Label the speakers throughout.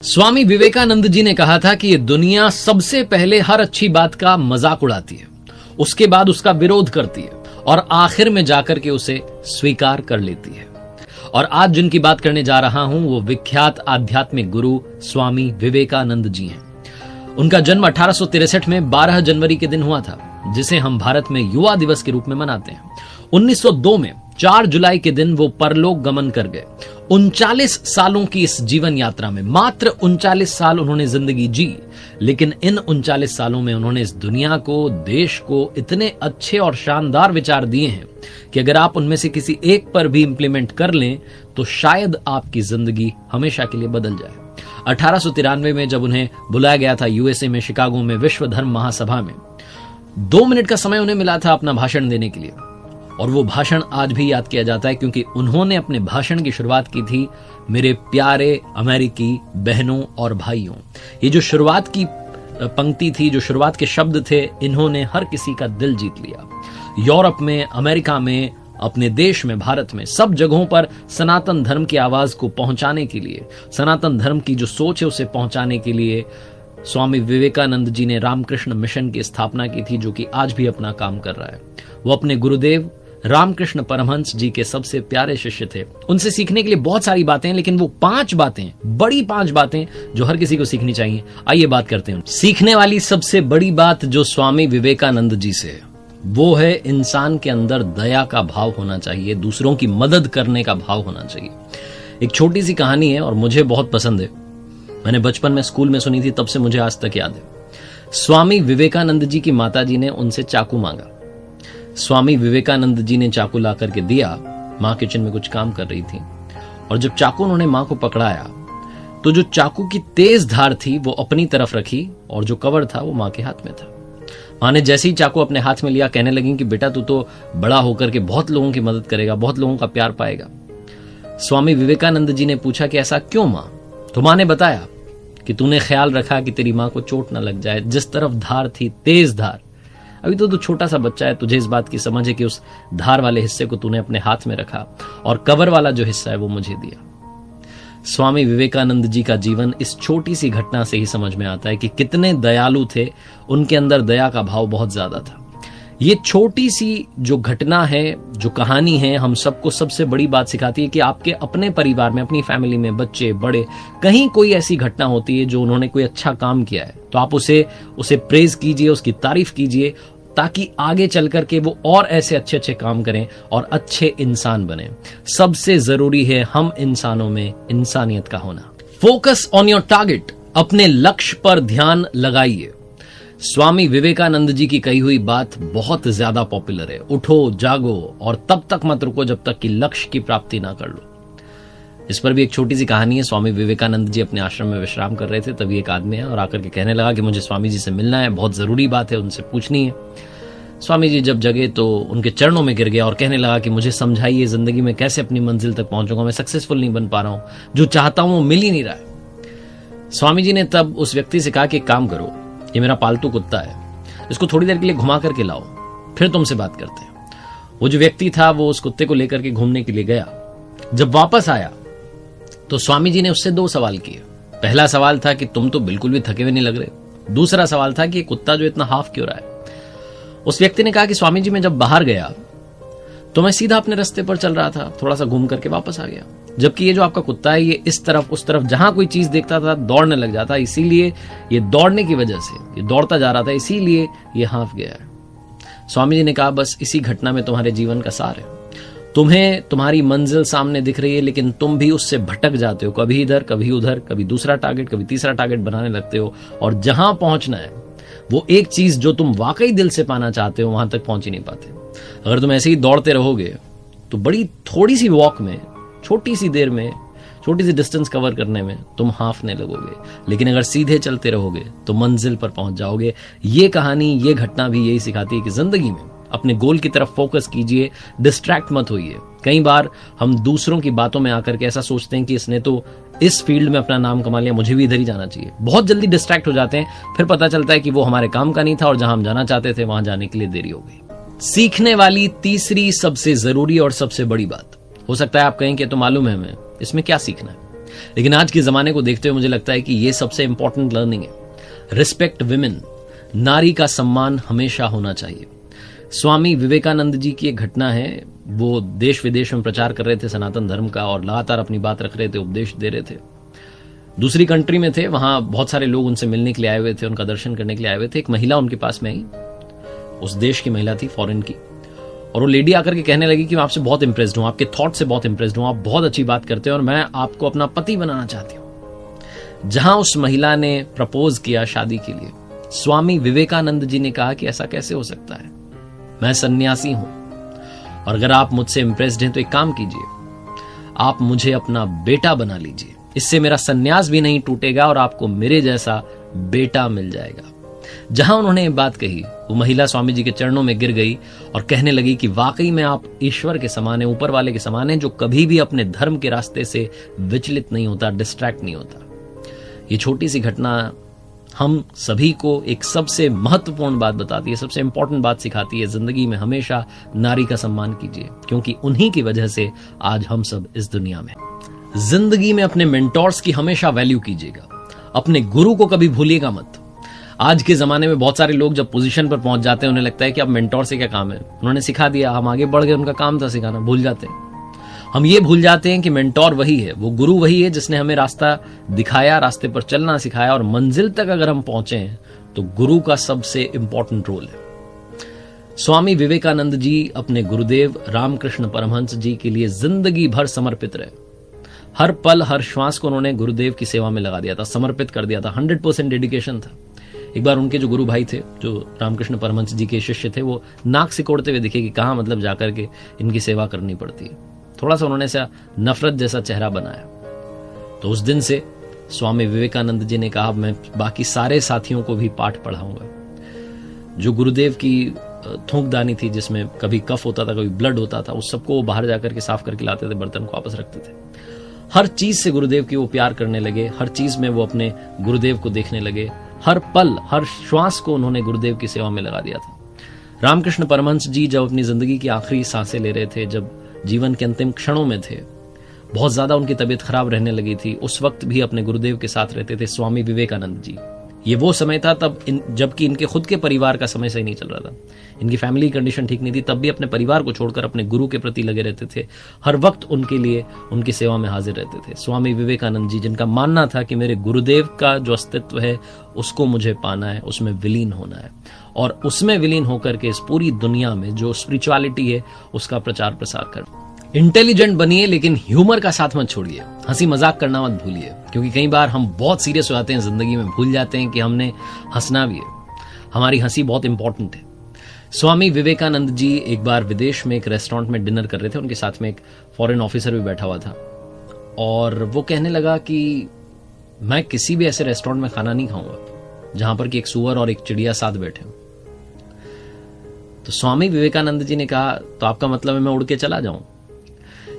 Speaker 1: स्वामी विवेकानंद जी ने कहा था कि ये दुनिया सबसे पहले हर अच्छी बात का मजाक उड़ाती है, उसके बाद उसका विरोध करती है और आखिर में जाकर के उसे स्वीकार कर लेती है। और आज जिनकी बात करने जा रहा हूं वो विख्यात आध्यात्मिक गुरु स्वामी विवेकानंद जी हैं। उनका जन्म 1863 में 12 जनवरी के दिन हुआ था, जिसे हम भारत में युवा दिवस के रूप में मनाते हैं। 1902 में 4 जुलाई के दिन वो परलोक गमन कर गए। 39 सालों की इस जीवन यात्रा में मात्र 39 साल उन्होंने जिंदगी जी, लेकिन इन 39 सालों में उन्होंने इस दुनिया को, देश को इतने अच्छे और शानदार विचार दिए हैं कि अगर आप उनमें से किसी एक पर भी इंप्लीमेंट कर लें तो शायद आपकी जिंदगी हमेशा के लिए बदल जाए। 1893 में जब उन्हें बुलाया गया था यूएसए में शिकागो में विश्व धर्म महासभा में, 2 मिनट का समय उन्हें मिला था अपना भाषण देने के लिए, और वो भाषण आज भी याद किया जाता है क्योंकि उन्होंने अपने भाषण की शुरुआत की थी, मेरे प्यारे अमेरिकी बहनों और भाइयों। ये जो शुरुआत की पंक्ति थी, जो शुरुआत के शब्द थे, इन्होंने हर किसी का दिल जीत लिया। यूरोप में, अमेरिका में, अपने देश में, भारत में, सब जगहों पर सनातन धर्म की आवाज को पहुंचाने के लिए, सनातन धर्म की जो सोच है उसे पहुंचाने के लिए स्वामी विवेकानंद जी ने रामकृष्ण मिशन की स्थापना की थी, जो कि आज भी अपना काम कर रहा है। वो अपने गुरुदेव रामकृष्ण परमहंस जी के सबसे प्यारे शिष्य थे। उनसे सीखने के लिए बहुत सारी बातें हैं, लेकिन वो 5 बातें, बड़ी 5 बातें जो हर किसी को सीखनी चाहिए। आइए बात करते हैं। सीखने वाली सबसे बड़ी बात जो स्वामी विवेकानंद जी से है, वो है इंसान के अंदर दया का भाव होना चाहिए, दूसरों की मदद करने का भाव होना चाहिए। एक छोटी सी कहानी है और मुझे बहुत पसंद है। मैंने बचपन में स्कूल में सुनी थी, तब से मुझे आज तक याद है। स्वामी विवेकानंद जी की माताजी ने उनसे चाकू मांगा। स्वामी विवेकानंद जी ने चाकू ला करके दिया। मां किचन में कुछ काम कर रही थी और जब चाकू उन्होंने मां को पकड़ाया तो जो चाकू की तेज धार थी वो अपनी तरफ रखी और जो कवर था वो मां के हाथ में था। मां ने जैसे ही चाकू अपने हाथ में लिया, कहने लगी कि बेटा तू तो बड़ा होकर के बहुत लोगों की मदद करेगा, बहुत लोगों का प्यार पाएगा। स्वामी विवेकानंद जी ने पूछा कि ऐसा क्यों मां? तो मां ने बताया कि तूने ख्याल रखा कि तेरी मां को चोट न लग जाए। जिस तरफ धार थी, तेज धार, अभी तो तू छोटा सा बच्चा है, तुझे इस बात की समझ है कि उस धार वाले हिस्से को तूने अपने हाथ में रखा और कवर वाला जो हिस्सा है वो मुझे दिया। स्वामी विवेकानंद जी का जीवन इस छोटी सी घटना से ही समझ में आता है कि कितने दयालु थे। उनके अंदर दया का भाव बहुत ज्यादा था। ये छोटी सी जो घटना है, जो कहानी है, हम सबको सबसे बड़ी बात सिखाती है कि आपके अपने परिवार में, अपनी फैमिली में, बच्चे बड़े, कहीं कोई ऐसी घटना होती है जो उन्होंने कोई अच्छा काम किया है, तो आप उसे प्रेज कीजिए, उसकी तारीफ कीजिए, ताकि आगे चल करके वो और ऐसे अच्छे अच्छे काम करें और अच्छे इंसान बने। सबसे जरूरी है हम इंसानों में इंसानियत का होना। फोकस ऑन योर टारगेट, अपने लक्ष्य पर ध्यान लगाइए। स्वामी विवेकानंद जी की कही हुई बात बहुत ज्यादा पॉपुलर है, उठो जागो और तब तक मत रुको जब तक कि लक्ष्य की प्राप्ति ना कर लो। इस पर भी एक छोटी सी कहानी है। स्वामी विवेकानंद जी अपने आश्रम में विश्राम कर रहे थे, तभी एक आदमी है और आकर के कहने लगा कि मुझे स्वामी जी से मिलना है, बहुत जरूरी बात है, उनसे पूछनी है। स्वामी जी जब जगे तो उनके चरणों में गिर गया और कहने लगा कि मुझे समझाइए, जिंदगी में कैसे अपनी मंजिल तक पहुंचूंगा, मैं सक्सेसफुल नहीं बन पा रहा हूं, जो चाहता हूं वो मिल ही नहीं रहा है। स्वामी जी ने तब उस व्यक्ति से कहा कि एक काम करो, ये मेरा पालतू कुत्ता है, इसको थोड़ी देर के लिए घुमा करके लाओ, फिर तुमसे बात करते हैं। वो जो व्यक्ति था वो उस कुत्ते को लेकर के घूमने के लिए गया। जब वापस आया तो स्वामी जी ने उससे 2 सवाल किए। पहला सवाल था कि तुम तो बिल्कुल भी थके हुए नहीं लग रहे। दूसरा सवाल था कि कुत्ता जो इतना हाफ क्यों रहा है। उस व्यक्ति ने कहा कि स्वामी जी मैं जब बाहर गया तो मैं सीधा अपने रास्ते पर चल रहा था, थोड़ा सा घूम करके वापस आ गया, जबकि ये जो आपका कुत्ता है ये इस तरफ उस तरफ जहां कोई चीज देखता था दौड़ने लग जाता, इसीलिए ये दौड़ने की वजह से ये दौड़ता जा रहा था, इसीलिए ये हाफ गया है। स्वामी जी ने कहा बस इसी घटना में तुम्हारे जीवन का सार है। तुम्हें तुम्हारी मंजिल सामने दिख रही है, लेकिन तुम भी उससे भटक जाते हो, कभी इधर कभी उधर, कभी दूसरा टारगेट कभी तीसरा टारगेट बनाने लगते हो, और जहां पहुंचना है वो एक चीज जो तुम वाकई दिल से पाना चाहते हो वहां तक पहुंच ही नहीं पाते। अगर तुम ऐसे ही दौड़ते रहोगे तो बड़ी थोड़ी सी वॉक में, छोटी सी देर में, छोटी सी डिस्टेंस कवर करने में तुम हाफने लगोगे, लेकिन अगर सीधे चलते रहोगे तो मंजिल पर पहुंच जाओगे। ये कहानी, ये घटना भी यही सिखाती है कि जिंदगी में अपने गोल की तरफ फोकस कीजिए, डिस्ट्रैक्ट मत होइए। कई बार हम दूसरों की बातों में आकर के ऐसा सोचते हैं कि इसने तो इस फील्ड में अपना नाम कमा लिया, मुझे भी इधर ही जाना चाहिए। बहुत जल्दी डिस्ट्रैक्ट हो जाते हैं, फिर पता चलता है कि वो हमारे काम का नहीं था और जहां हम जाना चाहते थे वहां जाने के लिए देरी हो गई। सीखने वाली तीसरी सबसे जरूरी और सबसे बड़ी बात, हो सकता है आप कहें कि तो मालूम है हमें, इसमें क्या सीखना है। लेकिन आज के जमाने को देखते हुए मुझे लगता है कि ये सबसे इंपॉर्टेंट लर्निंग है। रिस्पेक्ट विमेन, नारी का सम्मान हमेशा होना चाहिए। स्वामी विवेकानंद जी की एक घटना है, वो देश विदेश में प्रचार कर रहे थे सनातन धर्म का और लगातार अपनी बात रख रहे थे, उपदेश दे रहे थे। दूसरी कंट्री में थे, वहां बहुत सारे लोग उनसे मिलने के लिए आए हुए थे, उनका दर्शन करने के लिए आए हुए थे। एक महिला उनके पास में आई, उस देश की महिला थी, फॉरेन की, और वो लेडी आकर के कहने लगी कि मैं आपसे बहुत इंप्रेस्ड हूं, आपके थॉट से बहुत इंप्रेस्ड हूं, आप बहुत अच्छी बात करते हैं और मैं आपको अपना पति बनाना चाहती हूं। जहां उस महिला ने प्रपोज किया शादी के लिए, स्वामी विवेकानंद जी ने कहा कि ऐसा कैसे हो सकता है, मैं सन्यासी हूं और अगर आप मुझसे इंप्रेस्ड हैं तो एक काम कीजिए, आप मुझे अपना बेटा बना लीजिए, इससे मेरा सन्यास भी नहीं टूटेगा और आपको मेरे जैसा बेटा मिल जाएगा। जहां उन्होंने ये बात कही, वो महिला स्वामी जी के चरणों में गिर गई और कहने लगी कि वाकई में आप ईश्वर के समान हैं, ऊपर वाले के समान हैं, जो कभी भी अपने धर्म के रास्ते से विचलित नहीं होता, डिस्ट्रैक्ट नहीं होता। ये छोटी सी घटना हम सभी को एक सबसे महत्वपूर्ण बात बताती है, सबसे इंपॉर्टेंट बात सिखाती है। जिंदगी में हमेशा नारी का सम्मान कीजिए, क्योंकि उन्हीं की वजह से आज हम सब इस दुनिया में। जिंदगी में अपने मेंटोर्स की हमेशा वैल्यू कीजिएगा, अपने गुरु को कभी भूलिएगा मत। आज के जमाने में बहुत सारे लोग जब पोजीशन पर पहुंच जाते हैं, उन्हें लगता है कि अब मेंटोर से क्या काम है, उन्होंने सिखा दिया, हम आगे बढ़ गए, उनका काम था सिखाना, भूल जाते हैं। हम ये भूल जाते हैं कि मेंटोर वही है, वो गुरु वही है जिसने हमें रास्ता दिखाया, रास्ते पर चलना सिखाया, और मंजिल तक अगर हम पहुंचे हैं तो गुरु का सबसे इंपॉर्टेंट रोल है। स्वामी विवेकानंद जी अपने गुरुदेव रामकृष्ण परमहंस जी के लिए जिंदगी भर समर्पित रहे। हर पल हर श्वास को उन्होंने गुरुदेव की सेवा में लगा दिया था, समर्पित कर दिया था, 100% डेडिकेशन था। एक बार उनके जो गुरु भाई थे, जो रामकृष्ण परमहंस जी के शिष्य थे, वो नाक सिकोड़ते हुए दिखे कि कहाँ मतलब जाकर के इनकी सेवा करनी पड़ती है। थोड़ा सा उन्होंने सा नफरत जैसा चेहरा बनाया। तो उस दिन से स्वामी विवेकानंद जी ने कहा, मैं बाकी सारे साथियों को भी पाठ पढ़ाऊंगा। जो गुरुदेव की थूकदानी थी, जिसमें कभी कफ होता था, कभी ब्लड होता था, उस सबको वो बाहर जाकर के साफ करके लाते थे, बर्तन को वापस रखते थे। हर चीज से गुरुदेव की वो प्यार करने लगे, हर चीज में वो अपने गुरुदेव को देखने लगे, हर पल हर श्वास को उन्होंने गुरुदेव की सेवा में लगा दिया था। रामकृष्ण परमहंस जी जब अपनी जिंदगी की आखिरी सांसें ले रहे थे, जब जीवन के अंतिम क्षणों में थे, बहुत ज्यादा उनकी तबीयत खराब रहने लगी थी, उस वक्त भी अपने गुरुदेव के साथ रहते थे स्वामी विवेकानंद जी। ये वो समय था तब जबकि इनके खुद के परिवार का समय सही नहीं चल रहा था, इनकी फैमिली कंडीशन ठीक नहीं थी, तब भी अपने परिवार को छोड़कर अपने गुरु के प्रति लगे रहते थे, हर वक्त उनके लिए उनकी सेवा में हाजिर रहते थे। स्वामी विवेकानंद जी, जिनका मानना था कि मेरे गुरुदेव का जो अस्तित्व है उसको मुझे पाना है, उसमें विलीन होना है, और उसमें विलीन होकर के इस पूरी दुनिया में जो स्पिरिचुअलिटी है उसका प्रचार प्रसार कर। इंटेलिजेंट बनिए, लेकिन ह्यूमर का साथ मत छोड़िए, हंसी मजाक करना मत भूलिए, क्योंकि कई बार हम बहुत सीरियस हो जाते हैं जिंदगी में, भूल जाते हैं कि हमने हंसना भी है, हमारी हंसी बहुत इंपॉर्टेंट है। स्वामी विवेकानंद जी एक बार विदेश में एक रेस्टोरेंट में डिनर कर रहे थे, उनके साथ में एक फॉरेन ऑफिसर भी बैठा हुआ था, और वो कहने लगा कि मैं किसी भी ऐसे रेस्टोरेंट में खाना नहीं खाऊंगा जहां पर कि एक सुअर और एक चिड़िया साथ बैठे हो। तो स्वामी विवेकानंद जी ने कहा, तो आपका मतलब है मैं उड़ के चला जाऊं?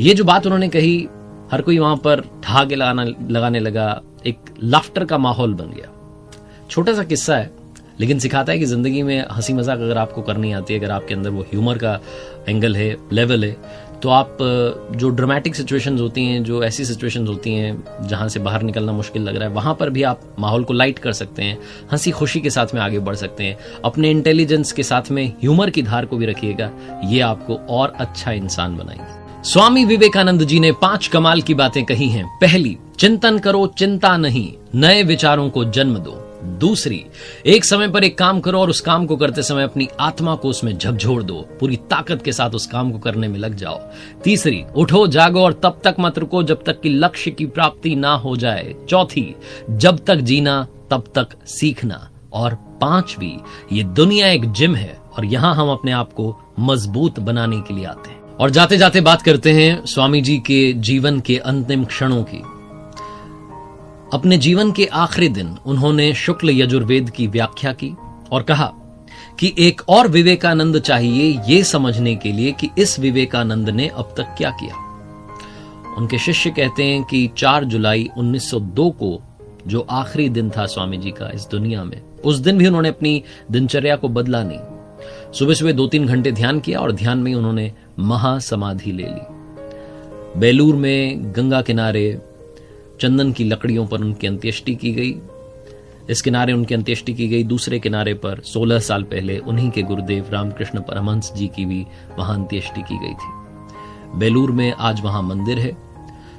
Speaker 1: ये जो बात उन्होंने कही, हर कोई वहां पर ठहाके लगाने लगा, एक लाफ्टर का माहौल बन गया। छोटा सा किस्सा है, लेकिन सिखाता है कि जिंदगी में हंसी मजाक अगर आपको करनी आती है, अगर आपके अंदर वो ह्यूमर का एंगल है, लेवल है, तो आप जो ड्रामेटिक सिचुएशंस होती हैं, जो ऐसी सिचुएशंस होती हैं जहां से बाहर निकलना मुश्किल लग रहा है, वहां पर भी आप माहौल को लाइट कर सकते हैं, हंसी खुशी के साथ में आगे बढ़ सकते हैं। अपने इंटेलिजेंस के साथ में ह्यूमर की धार को भी रखिएगा, ये आपको और अच्छा इंसान बनाएंगे। स्वामी विवेकानंद जी ने 5 कमाल की बातें कही हैं। पहली, चिंतन करो, चिंता नहीं, नए विचारों को जन्म दो। दूसरी, एक समय पर एक काम करो और उस काम को करते समय अपनी आत्मा को उसमें झकझोर दो, पूरी ताकत के साथ उस काम को करने में लग जाओ। तीसरी, उठो जागो और तब तक मत रुको जब तक कि लक्ष्य की प्राप्ति ना हो जाए। चौथी, जब तक जीना तब तक सीखना। और 5वीं, ये दुनिया एक जिम है और यहां हम अपने आप को मजबूत बनाने के लिए आते हैं। और जाते जाते बात करते हैं स्वामी जी के जीवन के अंतिम क्षणों की। अपने जीवन के आखिरी दिन उन्होंने शुक्ल यजुर्वेद की व्याख्या की और कहा कि एक और विवेकानंद चाहिए ये समझने के लिए कि इस विवेकानंद ने अब तक क्या किया। उनके शिष्य कहते हैं कि 4 जुलाई 1902 को जो आखिरी दिन था स्वामी जी का इस दुनिया में, उस दिन भी उन्होंने अपनी दिनचर्या को बदला नहीं। सुबह सुबह 2-3 घंटे ध्यान किया और ध्यान में ही उन्होंने महासमाधि ले ली। बेलूर में गंगा किनारे चंदन की लकड़ियों पर उनकी अंत्येष्टि की गई। इस किनारे उनकी अंत्येष्टि की गई, दूसरे किनारे पर 16 साल पहले उन्हीं के गुरुदेव रामकृष्ण परमहंस जी की भी वहां अंत्येष्टि की गई थी। बेलूर में आज वहां मंदिर है।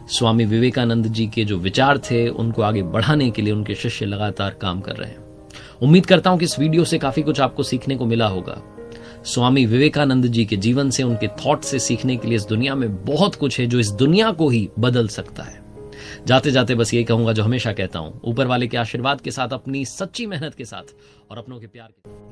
Speaker 1: स्वामी विवेकानंद जी के जो विचार थे उनको आगे बढ़ाने के लिए उनके शिष्य लगातार काम कर रहे हैं। उम्मीद करता हूं कि इस वीडियो से काफी कुछ आपको सीखने को मिला होगा। स्वामी विवेकानंद जी के जीवन से, उनके थॉट से सीखने के लिए इस दुनिया में बहुत कुछ है जो इस दुनिया को ही बदल सकता है। जाते जाते बस यही कहूंगा जो हमेशा कहता हूं, ऊपर वाले के आशीर्वाद के साथ, अपनी सच्ची मेहनत के साथ और अपनों के प्यार के साथ।